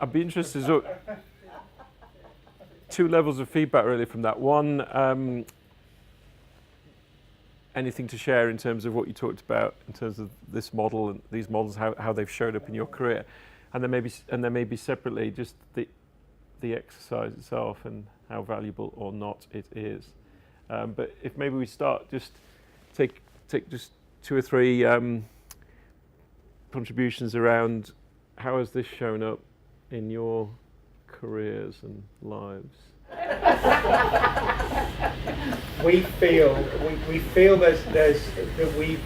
I'd be interested. So, two levels of feedback really from that. One, anything to share in terms of what you talked about in terms of this model and these models, how they've showed up in your career, and then maybe separately just the exercise itself and how valuable or not it is. But if maybe we start, just take just two or three contributions around how has this shown up in your careers and lives. We feel that we've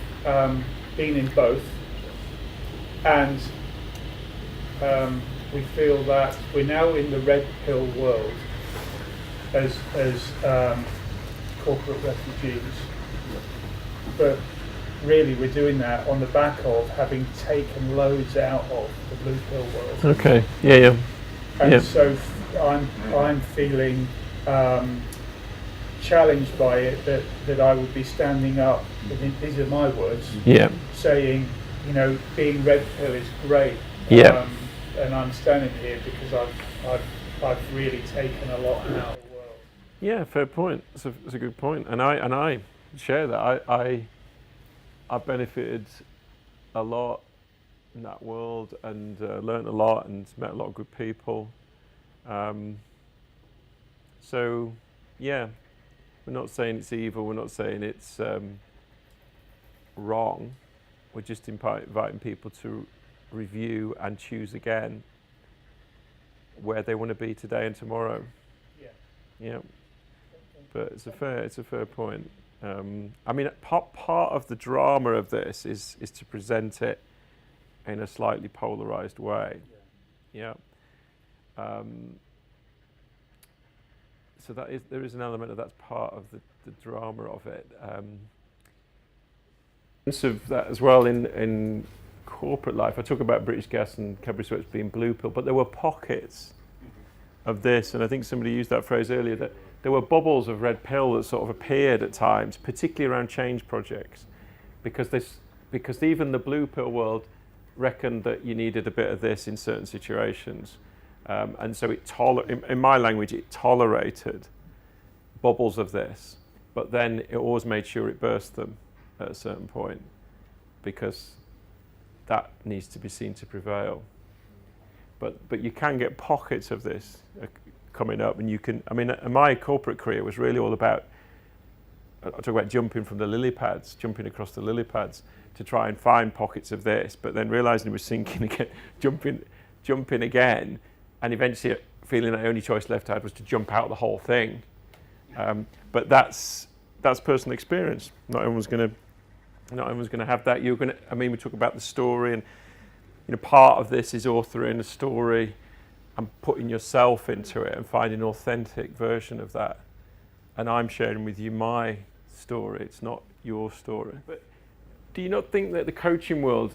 been in both, and we feel that we're now in the red pill world as corporate refugees, but really we're doing that on the back of having taken loads out of the blue pill world. Okay. Yeah. And so I'm feeling challenged by it, that I would be standing up, these are my words, saying, being red pill is great. And I'm standing here because I've really taken a lot out of the world. Yeah, fair point. It's a good point, and I share that. I benefited a lot in that world and learned a lot and met a lot of good people. So, yeah, we're not saying it's evil. We're not saying it's wrong. We're just inviting people to review and choose again where they want to be today and tomorrow. Yeah. But it's a fair point. I mean, part of the drama of this is to present it in a slightly polarized way. Yeah. So there is an element of that's part of the drama of it. Of that as well in corporate life. I talk about British Gas and Cadbury Schweppes being blue pill, but there were pockets of this, and I think somebody used that phrase earlier, that there were bubbles of red pill that sort of appeared at times, particularly around change projects, because even the blue pill world reckoned that you needed a bit of this in certain situations, and so in my language, it tolerated bubbles of this, but then it always made sure it burst them at a certain point, because that needs to be seen to prevail. But you can get pockets of this coming up, and you can. I mean, my corporate career was really all about. I talk about jumping from the lily pads, jumping across the lily pads to try and find pockets of this, but then realising it was sinking again, jumping again, and eventually feeling the only choice left I had was to jump out the whole thing. But that's personal experience. Not everyone's going to have that. We talk about the story, and part of this is authoring a story and putting yourself into it and finding an authentic version of that. And I'm sharing with you my story. It's not your story. But do you not think that the coaching world,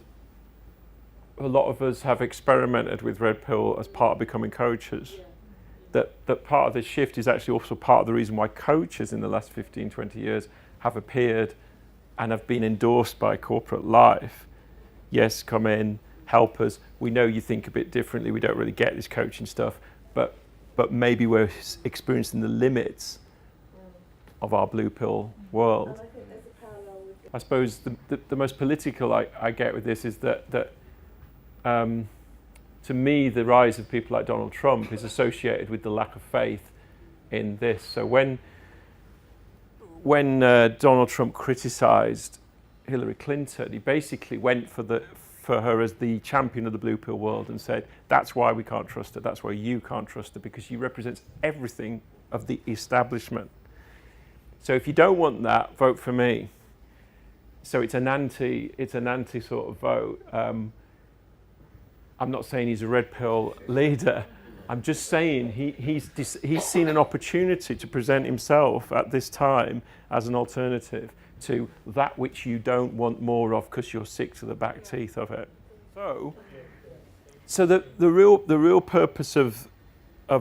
a lot of us have experimented with red pill as part of becoming coaches? That part of this shift is actually also part of the reason why coaches in the last 15, 20 years have appeared and have been endorsed by corporate life. Yes, come in, help us. We know you think a bit differently. We don't really get this coaching stuff, but maybe we're experiencing the limits of our blue pill world. And I think there's a parallel with I suppose the most political I get with this is that to me, the rise of people like Donald Trump is associated with the lack of faith in this. So when Donald Trump criticised Hillary Clinton, he basically went for her as the champion of the blue pill world and said, that's why we can't trust her, that's why you can't trust her, because she represents everything of the establishment. So if you don't want that, vote for me. So it's an anti sort of vote. I'm not saying he's a red pill leader. I'm just saying he's seen an opportunity to present himself at this time as an alternative to that which you don't want more of because you're sick to the back teeth of it. So the real purpose of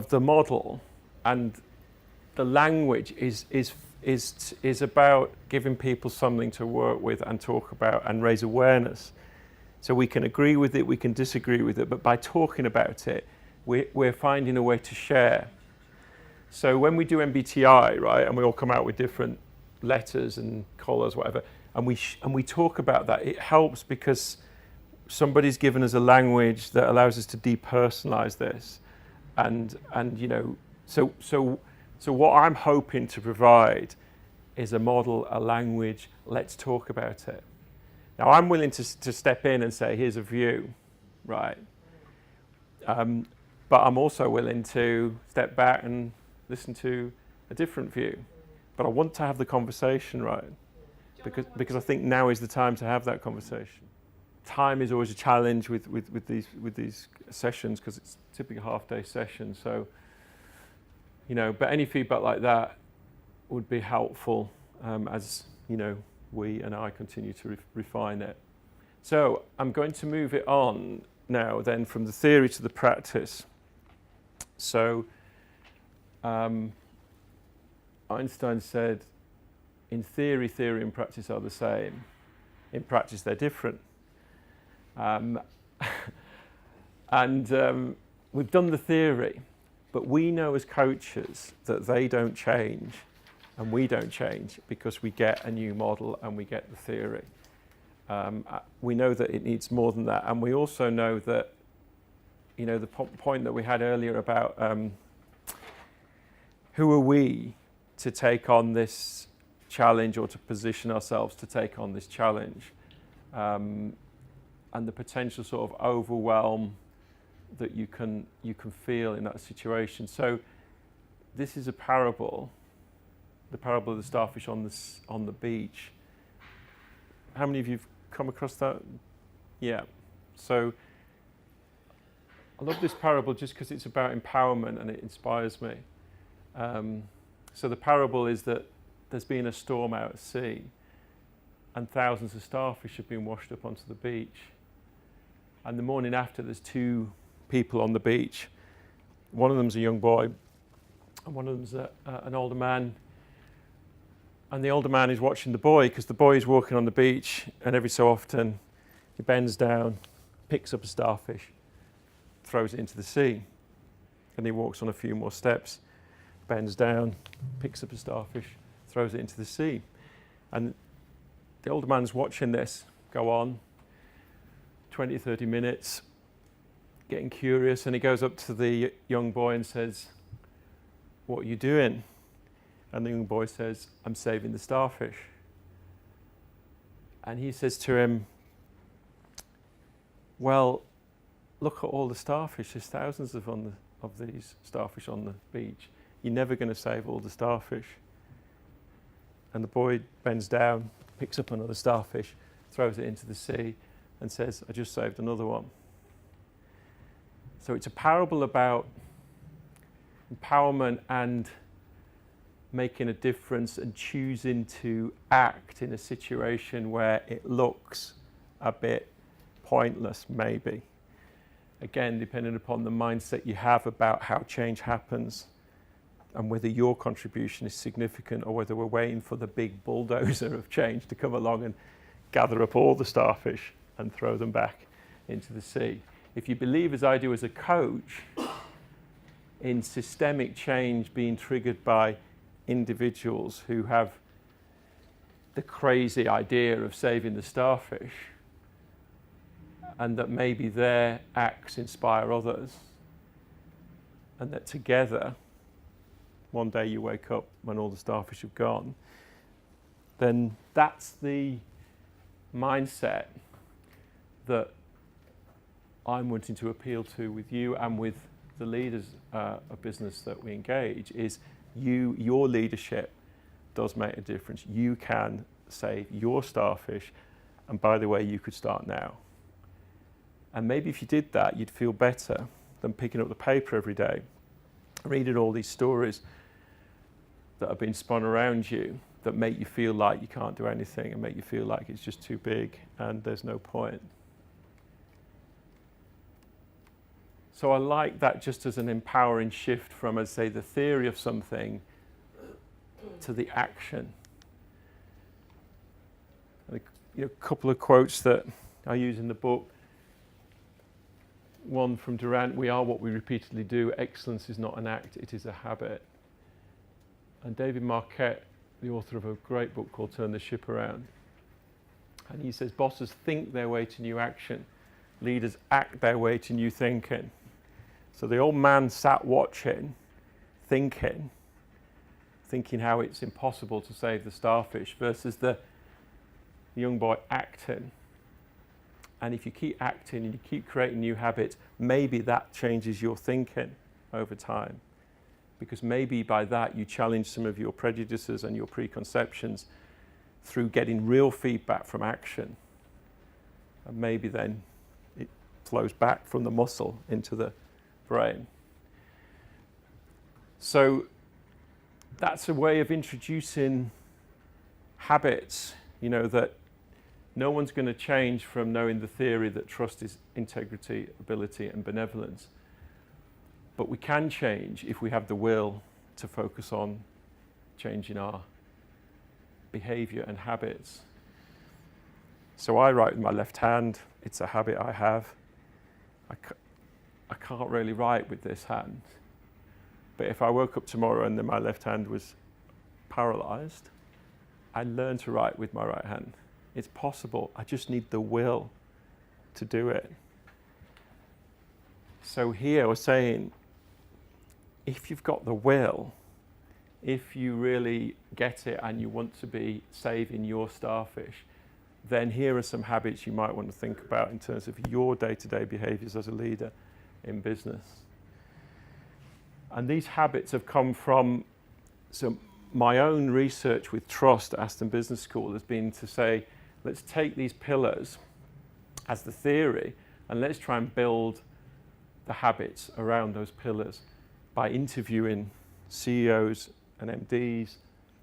the model and the language is about giving people something to work with and talk about and raise awareness. So we can agree with it, we can disagree with it, but by talking about it, we're finding a way to share. So when we do MBTI, right, and we all come out with different letters and colours, whatever, and we talk about that, it helps because somebody's given us a language that allows us to depersonalize this, and so what I'm hoping to provide is a model, a language. Let's talk about it. Now I'm willing to step in and say, here's a view, right? But I'm also willing to step back and listen to a different view. But I want to have the conversation, right? Because I think now is the time to have that conversation. Time is always a challenge with these sessions because it's typically a half-day session. So, but any feedback like that would be helpful as we and I continue to refine it. So I'm going to move it on now then from the theory to the practice. So Einstein said, in theory and practice are the same. In practice, they're different. We've done the theory, but we know as coaches that they don't change and we don't change because we get a new model and we get the theory. We know that it needs more than that, and we also know that, the point that we had earlier about who are we to take on this challenge or to position ourselves to take on this challenge, and the potential sort of overwhelm that you can feel in that situation. So this is a parable, the parable of the starfish on the beach. How many of you have come across that? Yeah. So I love this parable just because it's about empowerment and it inspires me. So the parable is that there's been a storm out at sea and thousands of starfish have been washed up onto the beach. And the morning after, there's two people on the beach. One of them's a young boy and one of them's an older man. And the older man is watching the boy because the boy is walking on the beach, and every so often he bends down, picks up a starfish, throws it into the sea. And he walks on a few more steps, bends down, picks up a starfish, throws it into the sea. And the older man's watching this go on 20, 30 minutes, getting curious, and he goes up to the young boy and says, "What are you doing?" And the young boy says, "I'm saving the starfish." And he says to him, "Well, look at all the starfish. There's thousands of these starfish on the beach. You're never going to save all the starfish." And the boy bends down, picks up another starfish, throws it into the sea, and says, "I just saved another one." So it's a parable about empowerment and making a difference and choosing to act in a situation where it looks a bit pointless, maybe. Again, depending upon the mindset you have about how change happens and whether your contribution is significant or whether we're waiting for the big bulldozer of change to come along and gather up all the starfish and throw them back into the sea. If you believe, as I do as a coach, in systemic change being triggered by individuals who have the crazy idea of saving the starfish, and that maybe their acts inspire others, and that together, one day you wake up when all the starfish have gone, then that's the mindset that I'm wanting to appeal to with you and with the leaders of business that we engage, is your leadership does make a difference. You can save your starfish, and by the way, you could start now. And maybe if you did that, you'd feel better than picking up the paper every day, reading all these stories that have been spun around you that make you feel like you can't do anything and make you feel like it's just too big and there's no point. So I like that just as an empowering shift from, as say, the theory of something to the action. A couple of quotes that I use in the book. one from Durant, we are what we repeatedly do. Excellence is not an act, it is a habit. And David Marquette, the author of a great book called Turn the Ship Around, and he says bosses think their way to new action, leaders act their way to new thinking. So the old man sat watching, thinking how it's impossible to save the starfish, versus the young boy acting. And if you keep acting and you keep creating new habits, maybe that changes your thinking over time. Because maybe by that you challenge some of your prejudices and your preconceptions through getting real feedback from action. And maybe then it flows back from the muscle into the brain. So that's a way of introducing habits, that no one's going to change from knowing the theory that trust is integrity, ability, and benevolence. But we can change if we have the will to focus on changing our behavior and habits. So I write with my left hand. It's a habit I have. I can't really write with this hand. But if I woke up tomorrow and then my left hand was paralyzed, I'd learn to write with my right hand. It's possible. I just need the will to do it. So here we're saying, if you've got the will, if you really get it and you want to be saving your starfish, then here are some habits you might want to think about in terms of your day-to-day behaviors as a leader in business. And these habits have come from my own research with trust at Aston Business School has been to say, let's take these pillars as the theory and let's try and build the habits around those pillars by interviewing CEOs and MDs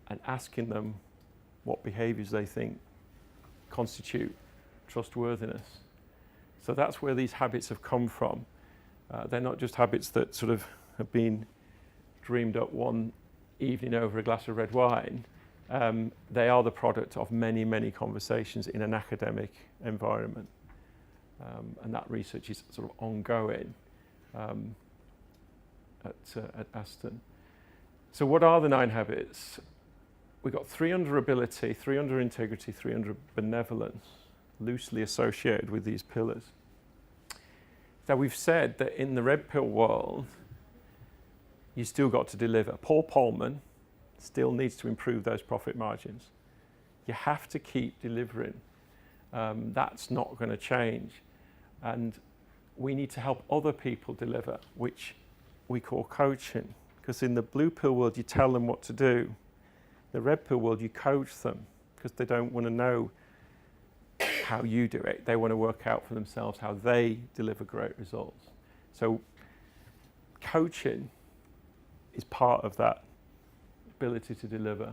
and asking them what behaviors they think constitute trustworthiness. So that's where these habits have come from. They're not just habits that sort of have been dreamed up one evening over a glass of red wine. They are the product of many, many conversations in an academic environment. And that research is sort of ongoing at Aston. So what are the 9 habits? We've got 3 under ability, 3 under integrity, 3 under benevolence, loosely associated with these pillars. Now we've said that in the red pill world, you still got to deliver. Paul Polman still needs to improve those profit margins. You have to keep delivering. That's not going to change. And we need to help other people deliver, which we call coaching. Because in the blue pill world, you tell them what to do. The red pill world, you coach them because they don't want to know how you do it. They want to work out for themselves how they deliver great results. So coaching is part of that ability to deliver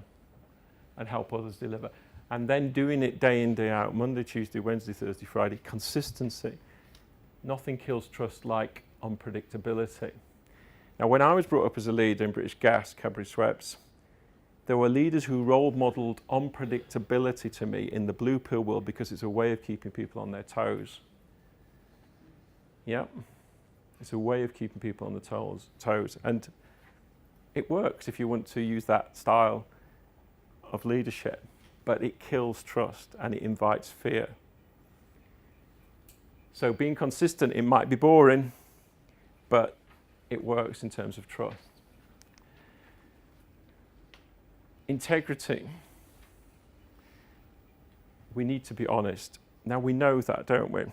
and help others deliver. And then doing it day in, day out, Monday, Tuesday, Wednesday, Thursday, Friday, consistency. Nothing kills trust like unpredictability. Now, when I was brought up as a leader in British Gas, Cadbury Schweppes, there were leaders who role modelled unpredictability to me in the blue pill world because it's a way of keeping people on their toes. Yeah, it's a way of keeping people on the toes. And it works if you want to use that style of leadership, but it kills trust and it invites fear. So being consistent, it might be boring, but it works in terms of trust. Integrity. We need to be honest. Now we know that, don't we?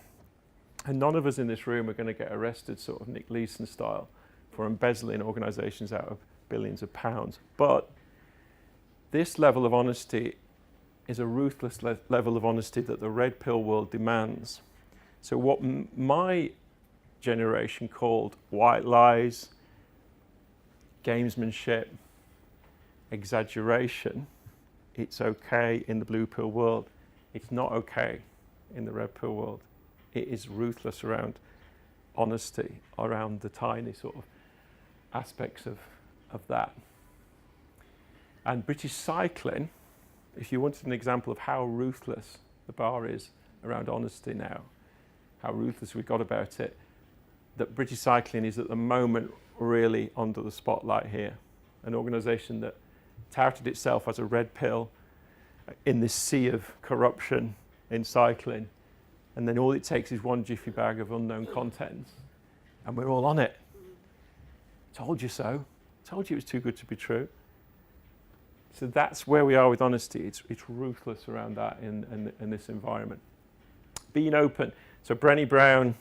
And none of us in this room are going to get arrested sort of Nick Leeson style for embezzling organisations out of billions of pounds. But this level of honesty is a ruthless level of honesty that the red pill world demands. So what my generation called white lies, gamesmanship, exaggeration, it's okay in the blue pill world. It's not okay in the red pill world. It is ruthless around honesty, around the tiny sort of aspects of that. And British Cycling, if you wanted an example of how ruthless the bar is around honesty now, how ruthless we got about it, that British Cycling is at the moment really under the spotlight here. An organisation that touted itself as a red pill in this sea of corruption in cycling. And then all it takes is one jiffy bag of unknown content and we're all on it. Told you so. Told you it was too good to be true. So that's where we are with honesty. It's ruthless around that in this environment. Being open. So Brené Brown,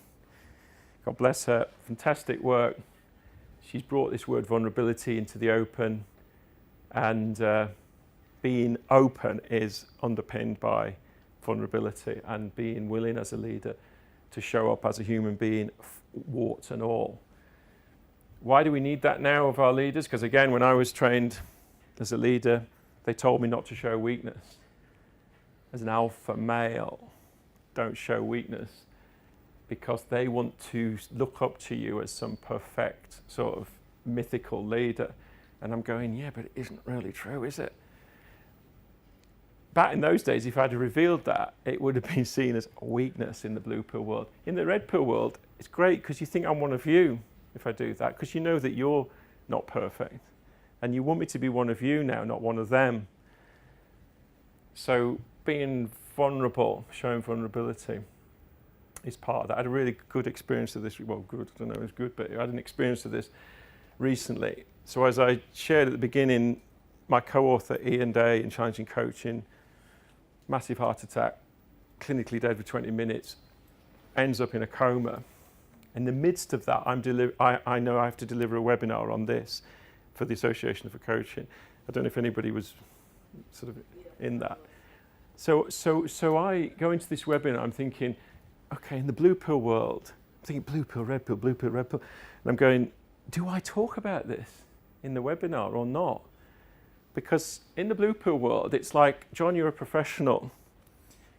God bless her, fantastic work. She's brought this word vulnerability into the open, and being open is underpinned by vulnerability and being willing as a leader to show up as a human being, warts and all. Why do we need that now of our leaders? Because again, when I was trained as a leader, they told me not to show weakness. As an alpha male, don't show weakness, because they want to look up to you as some perfect sort of mythical leader. And I'm going, yeah, but it isn't really true, is it? Back in those days, if I'd have revealed that, it would have been seen as a weakness in the blue pill world. In the red pill world, it's great because you think I'm one of you if I do that, because you know that you're not perfect. And you want me to be one of you now, not one of them. So being vulnerable, showing vulnerability is part of that. I had a really good experience of this. Well, good, I don't know if it was good, but I had an experience of this recently. So as I shared at the beginning, my co-author Ian Day in Challenging Coaching, massive heart attack, clinically dead for 20 minutes, ends up in a coma. In the midst of that, I know I have to deliver a webinar on this for the Association for Coaching. I don't know if anybody was sort of in that. So I go into this webinar, I'm thinking, okay, in the blue pill world, I'm thinking blue pill, red pill, blue pill, red pill. And I'm going, do I talk about this in the webinar or not? Because in the blue pill world, it's like, John, you're a professional.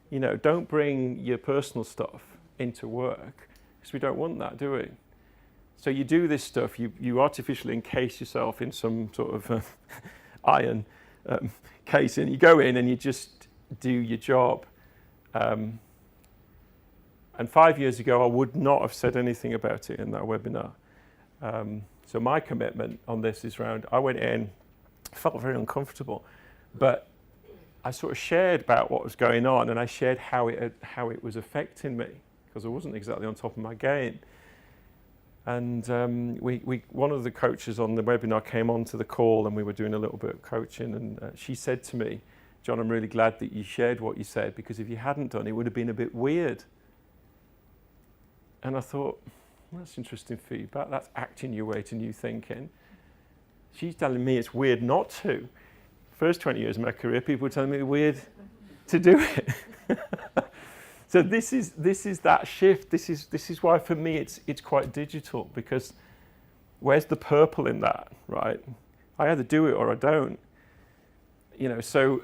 You know, don't bring your personal stuff into work, because we don't want that, do we? So you do this stuff, you artificially encase yourself in some sort of iron case, and you go in and you just do your job. And 5 years ago, I would not have said anything about it in that webinar. So my commitment on this is around, I went in, felt very uncomfortable, but I sort of shared about what was going on, and I shared how it was affecting me, because I wasn't exactly on top of my game. And one of the coaches on the webinar came onto the call, and we were doing a little bit of coaching, and she said to me, John, I'm really glad that you shared what you said, because if you hadn't done, it would have been a bit weird. And I thought, well, that's interesting feedback. That's acting your way to new thinking. She's telling me it's weird not to. First 20 years of my career, people were telling me it's weird to do it. So this is that shift. This is why for me it's quite digital, because where's the purple in that, right? I either do it or I don't. You know, so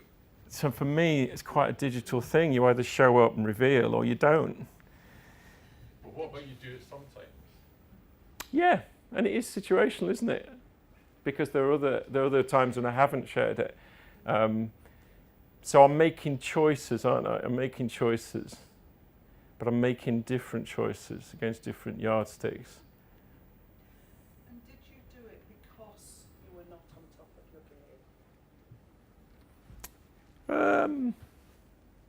for me it's quite a digital thing. You either show up and reveal or you don't. But what about you do it sometimes? Yeah, and it is situational, isn't it? Because there are other times when I haven't shared it. So I'm making choices, aren't I? I'm making choices. But I'm making different choices against different yardsticks. And did you do it because you were not on top of your game?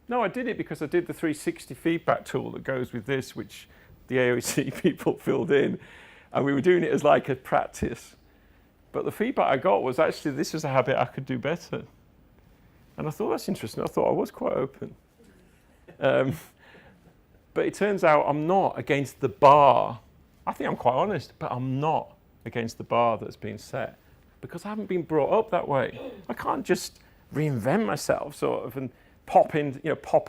No, I did it because I did the 360 feedback tool that goes with this, which the AOC people filled in. And we were doing it as like a practice. But the feedback I got was actually this was a habit I could do better. And I thought, that's interesting. I thought I was quite open. But it turns out I'm not against the bar. I think I'm quite honest, but I'm not against the bar that's been set, because I haven't been brought up that way. I can't just reinvent myself sort of and pop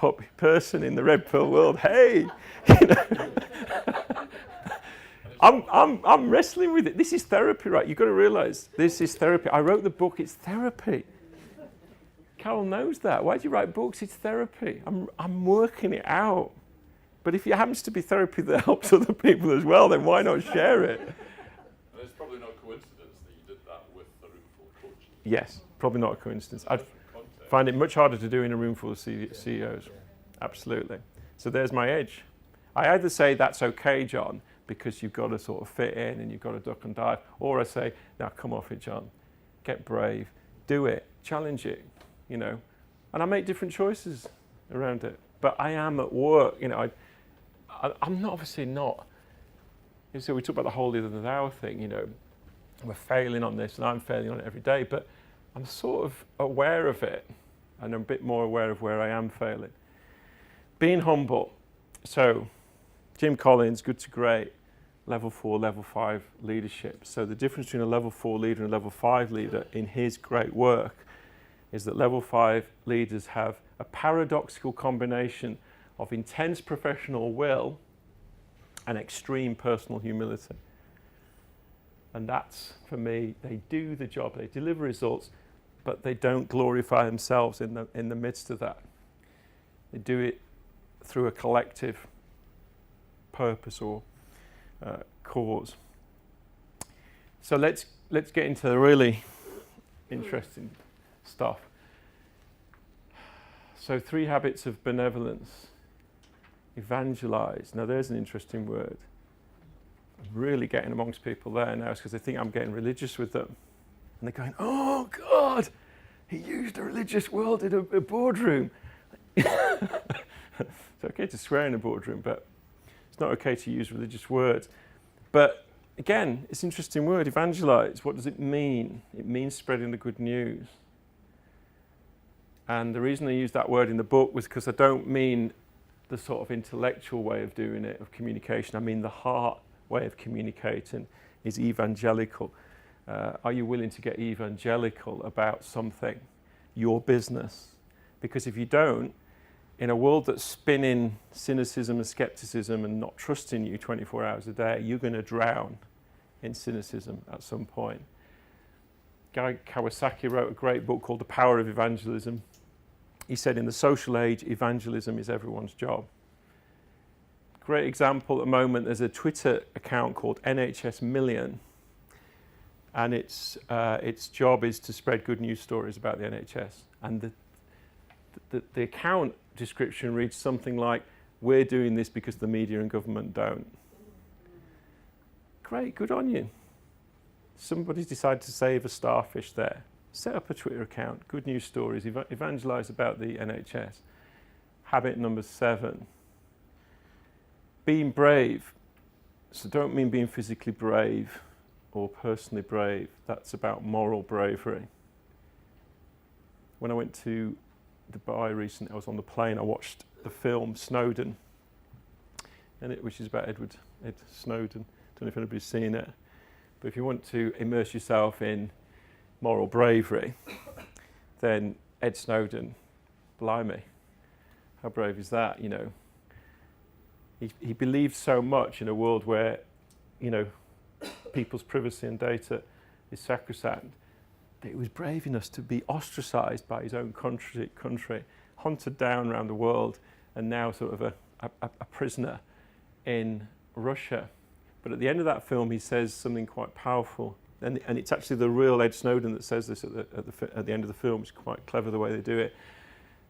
up person in the red pill world. Hey, you know. I'm wrestling with it. This is therapy, right? You've got to realise this is therapy. I wrote the book, it's therapy. Carol knows that. Why do you write books? It's therapy. I'm working it out. But if it happens to be therapy that helps other people as well, then why not share it? And it's probably not a coincidence that you did that with a room full of coaches. Yes, probably not a coincidence. I'd find it much harder to do in a room full of CEOs. Absolutely. So there's my edge. I either say that's okay, John, because you've got to sort of fit in and you've got to duck and dive. Or I say, now come off it, John. Get brave. Do it. Challenge it, you know. And I make different choices around it. But I am at work, you know. I'm not obviously not. So we talk about the holier than thou thing, you know. We're failing on this and I'm failing on it every day. But I'm sort of aware of it. And I'm a bit more aware of where I am failing. Being humble. So Jim Collins, Good to Great, level 4, level 5 leadership. So the difference between a level 4 leader and a level 5 leader in his great work is that level 5 leaders have a paradoxical combination of intense professional will and extreme personal humility. And that's, for me, they do the job, they deliver results, but they don't glorify themselves in the midst of that. They do it through a collective purpose or cause. So let's get into the really interesting stuff. So 3 habits of benevolence. Evangelize. Now there's an interesting word. I'm really getting amongst people there now because they think I'm getting religious with them. And they're going, oh God, he used a religious word in a boardroom. It's okay to swear in a boardroom, but it's not okay to use religious words. But again, it's an interesting word, evangelize. What does it mean? It means spreading the good news. And the reason I use that word in the book was because I don't mean the sort of intellectual way of doing it, of communication. I mean the heart way of communicating is evangelical. Are you willing to get evangelical about something, your business? Because if you don't, in a world that's spinning cynicism and skepticism and not trusting you 24 hours a day, you're going to drown in cynicism at some point. Guy Kawasaki wrote a great book called The Power of Evangelism. He said in the social age, evangelism is everyone's job. Great example at the moment, there's a Twitter account called NHS Million, and its job is to spread good news stories about the NHS. And the account description reads something like, we're doing this because the media and government don't. Great, good on you. Somebody's decided to save a starfish there. Set up a Twitter account, good news stories, evangelize about the NHS. Habit number 7. Being brave. So don't mean being physically brave or personally brave. That's about moral bravery. When I went to Dubai recently, I was on the plane, I watched the film Snowden, which is about Edward Snowden. Don't know if anybody's seen it. But if you want to immerse yourself in moral bravery, then Ed Snowden, blimey, how brave is that, you know? He believed so much in a world where, you know, people's privacy and data is sacrosanct, that he was brave enough to be ostracized by his own country, hunted down around the world, and now sort of a prisoner in Russia. But at the end of that film, he says something quite powerful. And it's actually the real Ed Snowden that says this at the end of the film. It's quite clever the way they do it.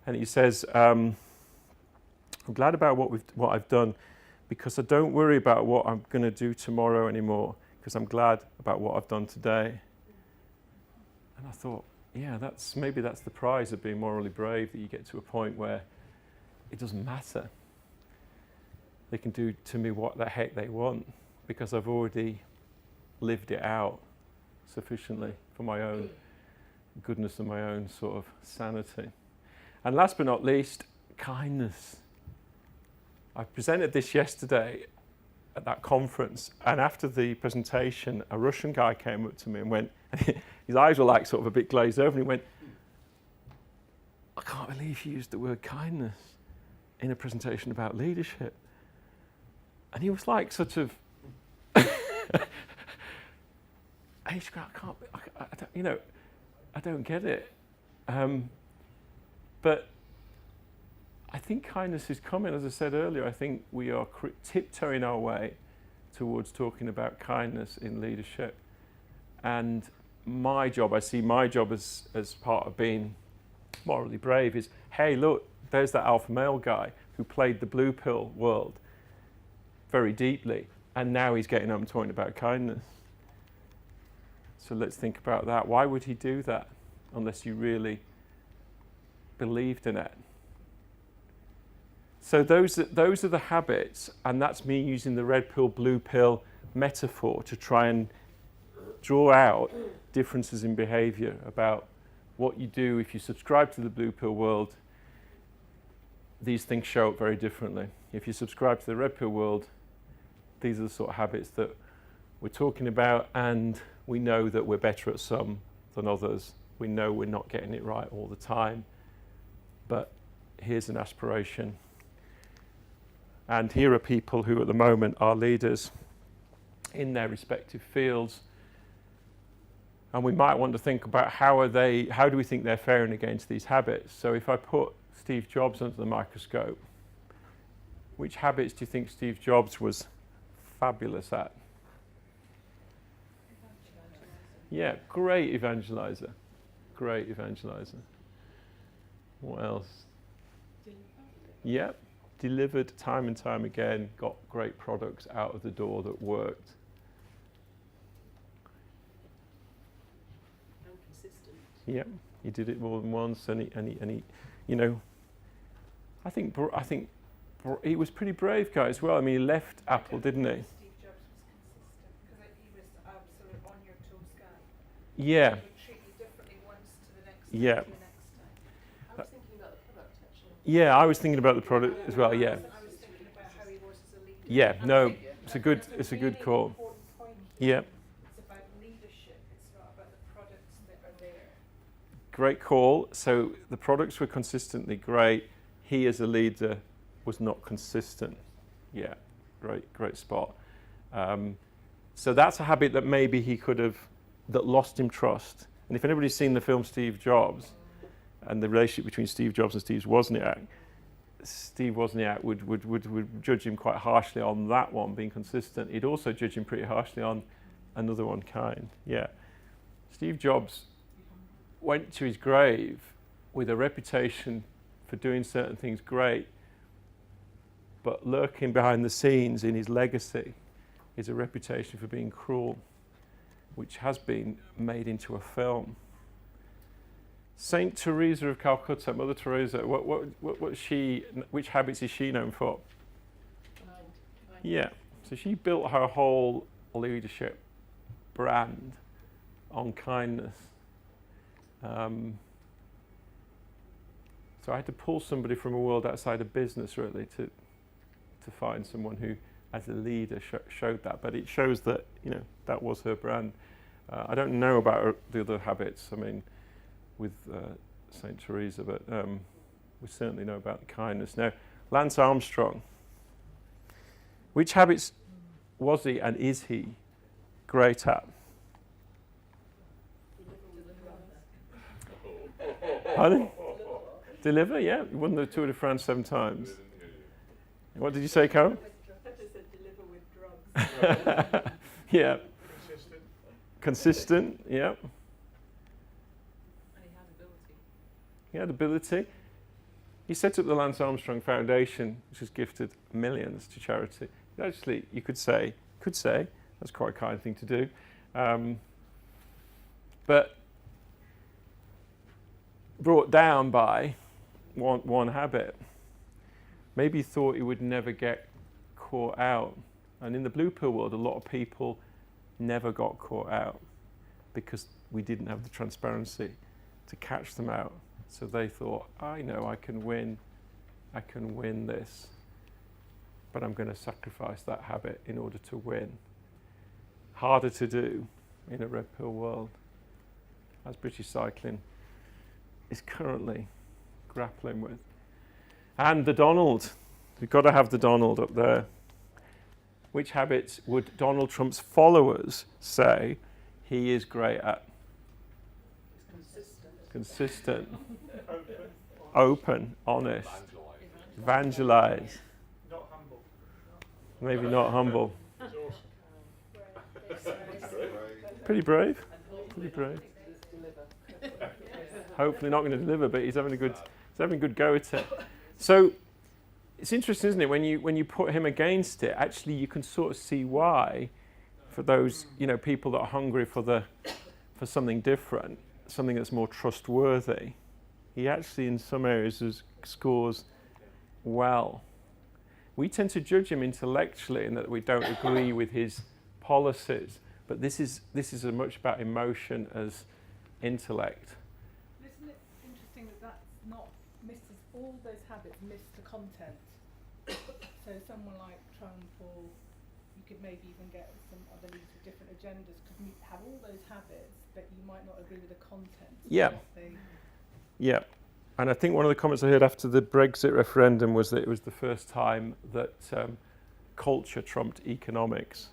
And he says, I'm glad about what I've done because I don't worry about what I'm going to do tomorrow anymore because I'm glad about what I've done today. And I thought, yeah, maybe that's the prize of being morally brave, that you get to a point where it doesn't matter. They can do to me what the heck they want because I've already lived it out sufficiently for my own goodness and my own sort of sanity. And last but not least, kindness. I presented this yesterday at that conference, and after the presentation, a Russian guy came up to me and went, his eyes were like sort of a bit glazed over, and he went, I can't believe you used the word kindness in a presentation about leadership. And he was like sort of, I don't get it. But I think kindness is coming. As I said earlier, I think we are tiptoeing our way towards talking about kindness in leadership. And my job, I see my job as part of being morally brave is, hey, look, there's that alpha male guy who played the blue pill world very deeply And now he's getting up and talking about kindness. So let's think about that. Why would he do that unless you really believed in it? So those are the habits, and that's me using the red pill, blue pill metaphor to try and draw out differences in behavior about what you do. If you subscribe to the blue pill world, these things show up very differently. If you subscribe to the red pill world, these are the sort of habits that we're talking about, and we know that we're better at some than others. We know we're not getting it right all the time, but here's an aspiration. And here are people who at the moment are leaders in their respective fields. And we might want to think about how do we think they're faring against these habits? So if I put Steve Jobs under the microscope, which habits do you think Steve Jobs was fabulous at? Yeah, great evangelizer. Great evangelizer. What else? Yep, delivered time and time again, got great products out of the door that worked. And consistent. Yep, he did it more than once, and he you know, I think he was pretty brave guy as well. I mean, he left Apple, didn't he? Steve Jobs was consistent because he was absolute on your toes guy. Yeah. He would treat you differently once to the next Yeah. time to the next time. I was thinking about the product actually. Yeah, I was thinking about the product as well. Yeah. I was thinking about how he was as a leader. Yeah. And I No, think it's a good really call. important point here. Yeah. It's about leadership. It's not about the products that are there. Great call. So the products were consistently great. He as a leader was not consistent. Yeah, great spot. So that's a habit that maybe he could have, that lost him trust. And if anybody's seen the film Steve Jobs and the relationship between Steve Jobs and Steve Wozniak would judge him quite harshly on that one, being consistent. He'd also judge him pretty harshly on another one, kind. Yeah. Steve Jobs went to his grave with a reputation for doing certain things great, but lurking behind the scenes in his legacy is a reputation for being cruel, which has been made into a film. Saint Teresa of Calcutta, Mother Teresa, which habits is she known for? Yeah, so she built her whole leadership brand on kindness. So I had to pull somebody from a world outside of business really to find someone who, as a leader, showed that. But it shows that, you know, that was her brand. I don't know about the other habits. I mean, with Saint Teresa, but we certainly know about the kindness. Now, Lance Armstrong. Which habits was he and is he great at? Pardon? Deliver, yeah. He won the Tour de France 7 times. What did you say, Carol? I just said deliver with drugs. Yeah. Consistent. Consistent, yeah. And he had ability. He had ability. He set up the Lance Armstrong Foundation, which has gifted millions to charity. Actually, you could say, that's quite a kind thing to do. But brought down by one habit. Maybe he thought he would never get caught out. And in the blue pill world, a lot of people never got caught out because we didn't have the transparency to catch them out. So they thought, I know I can win this, but I'm going to sacrifice that habit in order to win. Harder to do in a red pill world, as British Cycling is currently grappling with. And the Donald. We've got to have the Donald up there. Which habits would Donald Trump's followers say he is great at? Consistent. Open, honest. Evangelize. Not humble. Maybe not humble. It's awesome. Pretty brave. Pretty brave. Hopefully not going to deliver, but he's having a good go at it. So it's interesting, isn't it? When you put him against it, actually you can sort of see why, for those people that are hungry for something different, something that's more trustworthy, he actually in some areas scores well. We tend to judge him intellectually in that we don't agree with his policies, but this is as much about emotion as intellect. Isn't it interesting that that's not misses all those habits, miss the content? So someone like Trump, or you could maybe even get some other leaders with different agendas, could have all those habits, but you might not agree with the content. Yeah. Yeah. And I think one of the comments I heard after the Brexit referendum was that it was the first time that culture trumped economics.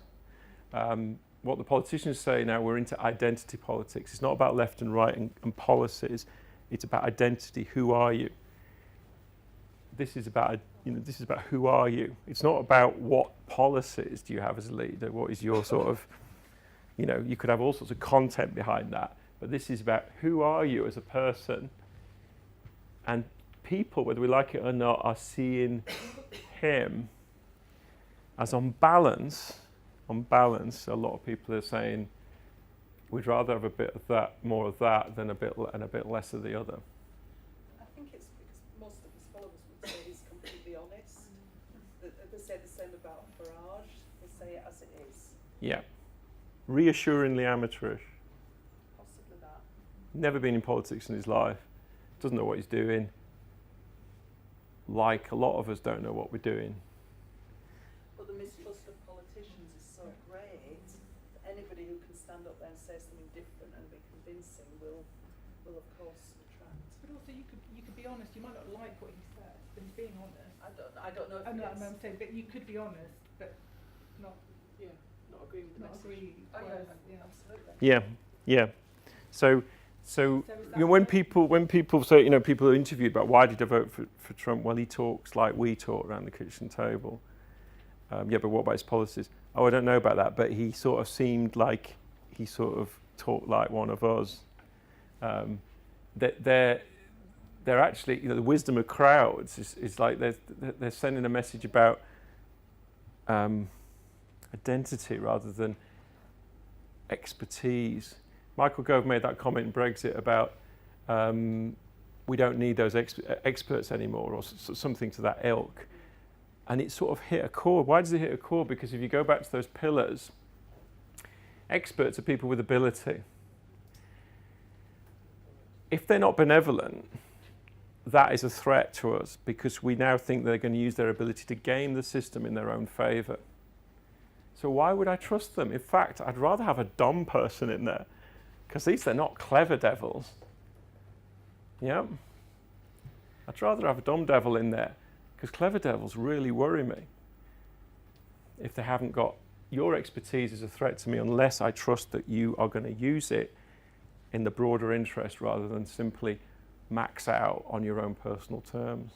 What the politicians say now, we're into identity politics. It's not about left and right and policies. It's about identity. Who are you? This is about who are you. It's not about what policies do you have as a leader. What is your sort of, you could have all sorts of content behind that. But this is about who are you as a person. And people, whether we like it or not, are seeing him as on balance, a lot of people are saying, we'd rather have a bit of that, more of that, than a bit less of the other. I think it's because most of his followers would say he's completely honest. They say the same about Farage. They say it as it is. Yeah. Reassuringly amateurish. Possibly that. Never been in politics in his life. Doesn't know what he's doing. Like a lot of us don't know what we're doing. But the mistrust of politicians is so great that anybody who can stand up there and say something different and be convincing will of course attract. But also you could be honest. You might not like what he says, but he's being honest. I don't know if I'm saying, but you could be honest, but not agree with the not message. agree. Oh whereas, yeah, absolutely. Yeah. So when people say, people are interviewed about why did I vote for Trump? Well, he talks like we talk around the kitchen table. But what about his policies? Oh, I don't know about that, but he sort of seemed like he sort of talked like one of us. That they're actually, the wisdom of crowds is like they're sending a message about identity rather than expertise. Michael Gove made that comment in Brexit about we don't need those experts anymore, or something to that ilk. And it sort of hit a chord. Why does it hit a chord? Because if you go back to those pillars, experts are people with ability. If they're not benevolent, that is a threat to us, because we now think they're going to use their ability to game the system in their own favour. So why would I trust them? In fact, I'd rather have a dumb person in there, because at least they're not clever devils. Yeah? I'd rather have a dumb devil in there, because clever devils really worry me. If they haven't got your expertise as a threat to me, unless I trust that you are going to use it in the broader interest rather than simply max out on your own personal terms.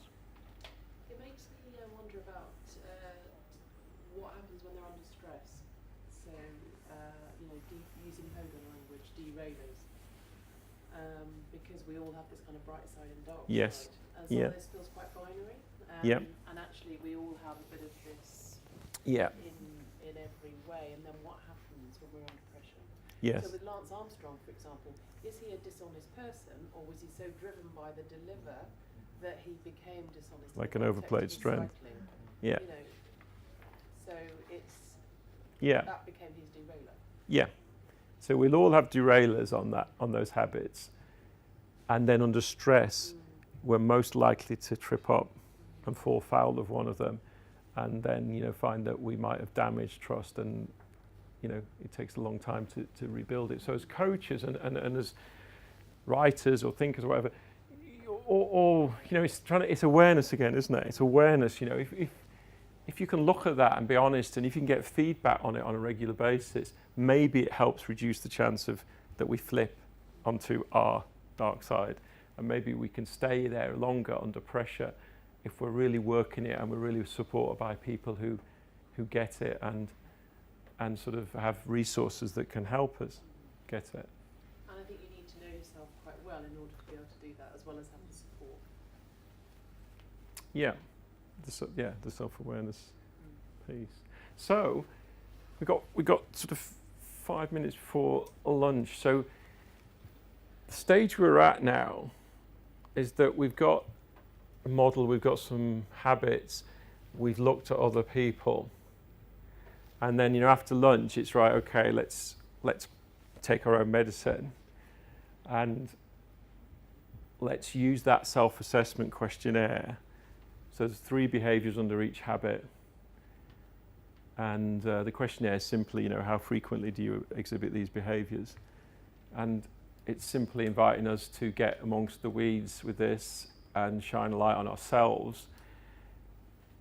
It makes me wonder about what happens when they're under stress. So, using Hogan language, derailers. Because we all have this kind of bright side and dark Yes. side. And some of this feels quite binary. And actually we all have a bit of this in every way. And then what happens when we're under pressure? Yes. So with Lance Armstrong, for example, is he a dishonest person, or was he so driven by the deliver that he became dishonest? Like an overplayed strength. Yeah. So it's Yeah. that became his derailer. Yeah. So we'll all have derailers on those habits, and then under stress, we're most likely to trip up and fall foul of one of them, and then find that we might have damaged trust, and it takes a long time to rebuild it. So as coaches and as writers or thinkers or whatever, or it's awareness again, isn't it? It's awareness. If you can look at that and be honest, and if you can get feedback on it on a regular basis, maybe it helps reduce the chance of that we flip onto our dark side, and maybe we can stay there longer under pressure if we're really working it and we're really supported by people who get it and sort of have resources that can help us get it. And I think you need to know yourself quite well in order to be able to do that, as well as have the support. Yeah. the self-awareness piece. So we got sort of 5 minutes before lunch. So the stage we're at now is that we've got a model, we've got some habits, we've looked at other people, and then after lunch it's right. Okay, let's take our own medicine, and let's use that self-assessment questionnaire. So there's 3 behaviours under each habit, and the questionnaire is simply, how frequently do you exhibit these behaviours, and it's simply inviting us to get amongst the weeds with this and shine a light on ourselves,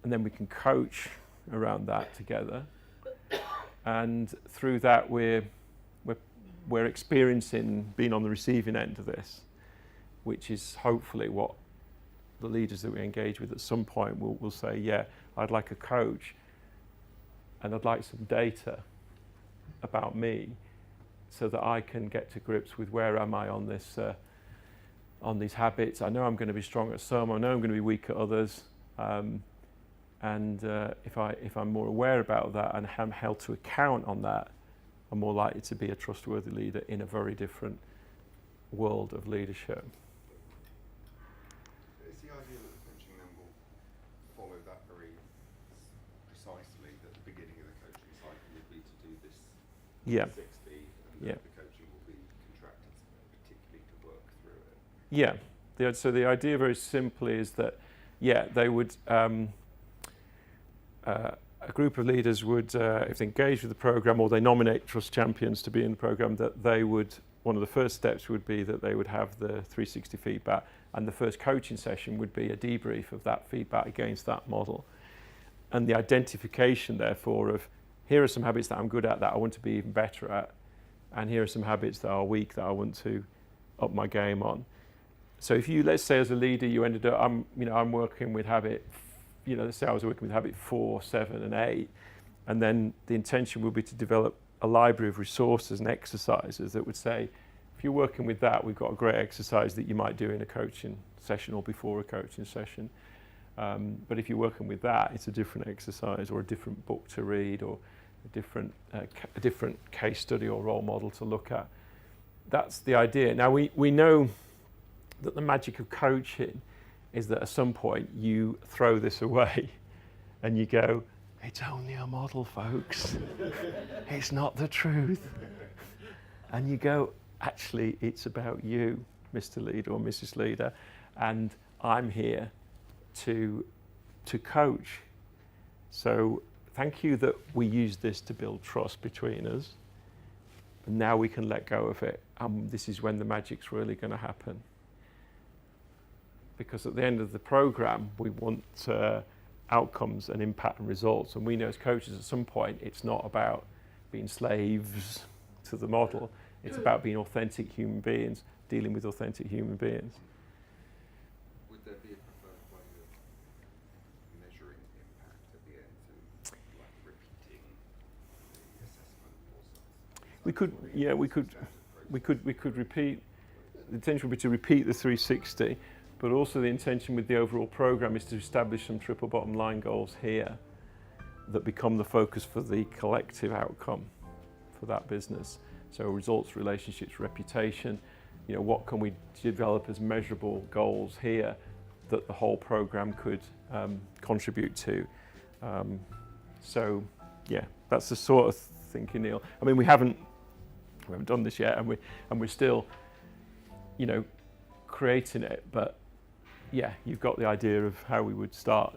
and then we can coach around that together. And through that, we're experiencing being on the receiving end of this, which is hopefully what the leaders that we engage with at some point will say, yeah, I'd like a coach, and I'd like some data about me, so that I can get to grips with where am I on this, on these habits. I know I'm going to be strong at some. I know I'm going to be weak at others. And if I'm more aware about that and am held to account on that, I'm more likely to be a trustworthy leader in a very different world of leadership. It's the idea that the coaching then will follow that very precisely, that the beginning of the coaching cycle would be to do this 60, and the coaching will be contracted particularly to work through it. Yeah. So the idea very simply is that, they would, a group of leaders would, if they engage with the programme or they nominate trust champions to be in the programme, that they would, one of the first steps would be that they would have the 360 feedback, and the first coaching session would be a debrief of that feedback against that model. And the identification, therefore, of here are some habits that I'm good at that I want to be even better at, and here are some habits that are weak that I want to up my game on. So if you, let's say as a leader, you ended up, I'm working with habit, let's say I was working with habit 4, 7 and 8, and then the intention would be to develop a library of resources and exercises that would say, if you're working with that, we've got a great exercise that you might do in a coaching session or before a coaching session. But if you're working with that, it's a different exercise or a different book to read or a different case study or role model to look at. That's the idea. Now we know that the magic of coaching is that at some point you throw this away and you go, it's only a model, folks. It's not the truth. And you go, actually, it's about you, Mr. Leader or Mrs. Leader, and I'm here to coach. So thank you that we use this to build trust between us. And now we can let go of it. This is when the magic's really going to happen. Because at the end of the program, we want outcomes and impact and results. And we know as coaches at some point, it's not about being slaves to the model. It's about being authentic human beings, dealing with authentic human beings. Would there be a preferred way of measuring impact at the end, and like repeating the assessment or something? We could repeat. The intention would be to repeat the 360. But also the intention with the overall programme is to establish some triple bottom line goals here that become the focus for the collective outcome for that business. So results, relationships, reputation, what can we develop as measurable goals here that the whole programme could contribute to. That's the sort of thinking, Neil. I mean, we haven't done this yet, and we're still, creating it, but yeah, you've got the idea of how we would start.